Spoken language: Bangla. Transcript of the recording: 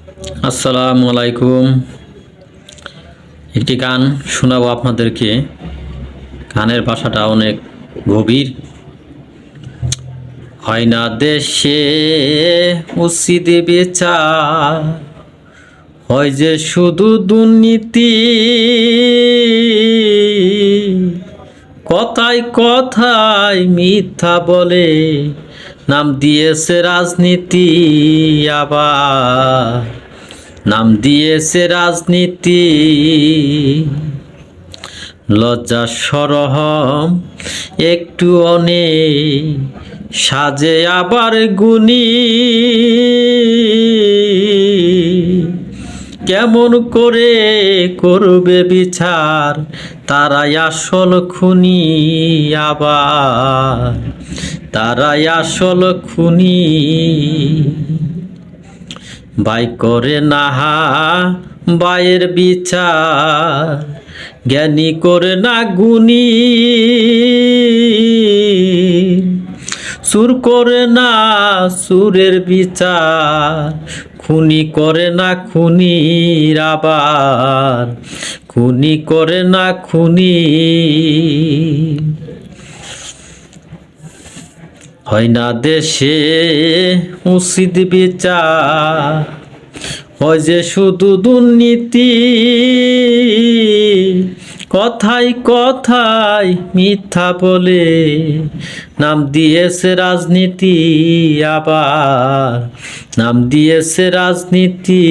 আসসালামু আলাইকুম। একটি গান শোনাবো আপনাদেরকে। গানের ভাষাটা অনেক গভীর। হয় না দেশে উচিত বিচার, হয় যে শুধু দুর্নীতি। কথায় কথায় মিথ্যা বলে নাম দিয়েছে রাজনীতি, আবার নাম দিয়েছে রাজনীতি। লজ্জা সরহম একটু অনেক, সাজে আবার গুণী। কেমন করে করবে বিচার, তারাই আসল খুনি, আবার তারাই আসল খুনি। বাই করে নাহা বাইয়ের বিচার, জ্ঞানী করে না গুণী। সুর করে না সুরের বিচার, খুনি করে না খুনির, আবার খুনি করে না খুনি। হয় না দেশে উচিত বিচার, হয় যে শুধু দুর্নীতি। কথায় কথায় মিথ্যা বলে নাম দিয়েছে রাজনীতি, আবার নাম দিয়েছে রাজনীতি।